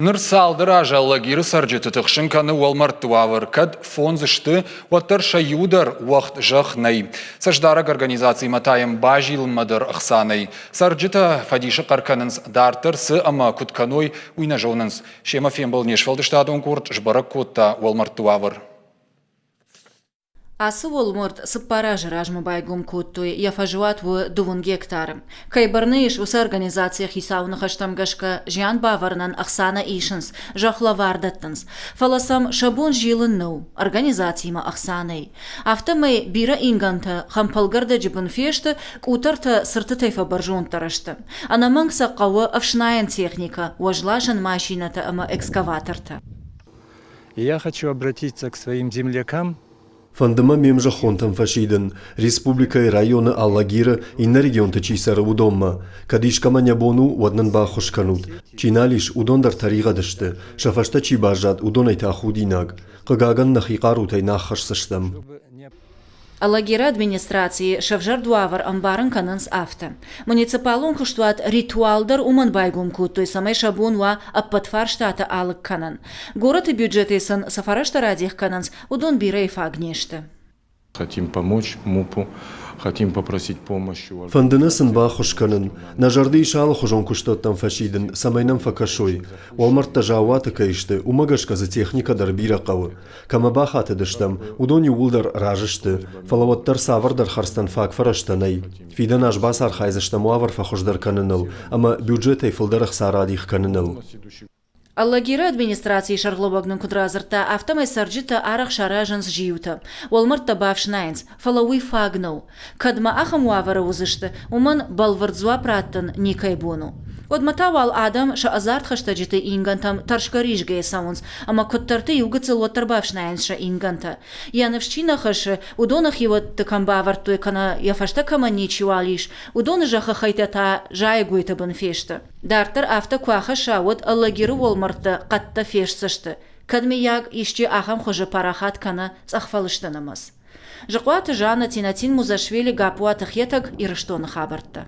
Ныр салдыра жаллагиры саржеты тұқшынканы уалмарттуавыр, кад фонзышты уаттар шаюдар уақт жақнай. Саждарак организации матайым бажилмадыр ұқсанай. Саржеті фадиші қарканынс дартыр сы ама күтканой уйна жонынс. Шема фембыл нешвалдыштадың курт жбарак котта уалмарттуавыр. Асы Волморт сыппара жыражмы байгум куттуй, яфажуат в 2 гектар. Кайбарныш усы организация хисауны хаштамгашка жян баварнан ахсана ишынс, жахлавардаттынс. Фаласам шабун жилын ну, организацияма ахсанай. Автомай бира инганта, хампалгарда джибын фешті, кутарта сырты тайфа баржун тарашты. Анаманг сақауы авшнаян техника, уажлажан машината ама экскаваторта. Я хочу обратиться к своим землякам. Фандыма мемжа хонтам фашидын, республика и районы Аллагира и на регион тачисары удомма. Кадишкама нябону уаднан ба хошканут. Чиналиш удондар тарига дышты, шафашта чи бажат удонайта худинаг. Кагаган нахикару тай нахарсыштам. Аллагира администрации шавжардуавар амбарын канынс авто. Муниципалун куштуат ритуалдар уман байгум куттуй самай шабун ва аппатфар штата алык канын. Город и бюджеты сын сафарашта радих канынс удон бирей фагнешты. Хотим помочь МУПу, хотим попросить помощи. Фандынысын ба хошканын, нажарды ишалы хожон куштоттан фашидын, самайнам факашой. Уалмартта жауаты кайшты, умагашка за техника дар бира қавы. Кама ба хаты дыштам, удони улдар ражышты, фалаваттар савардар харстан фак фараштанай. Фидан аж басар хайзыштам уавар фахождар каныныл, ама бюджетай фылдарах сарадих каныныл. Аллагира администрации шарлобагнын кудразырта автомай сарджита арах шаражанс жиюта. Уалмартта бавшнайнс, фалауи фагнау. Кадма ахам уавара узышты, уман балвардзуа праттын никайбуну. Одматавал адам ша азарт хаштаджиты ингантам таршкариш гейсаунс, ама коттарты югыцыл оттар бавшнайнс ша инганта. Янывшчина хашы, удонах его тыкам бавартуй кана яфашта кама ничуалиш, удоны жаха хайтата жайгуйта бын фешты. Дартар авто куаха шауд Аллагиры Волмартты қатта фешсышты. Кадмияг ишчи ахам хожы парахат кана цахфалыштынымыз. Жықуаты жана Тинатин Музашвили гапуаты хетаг ирыштоны хабартты.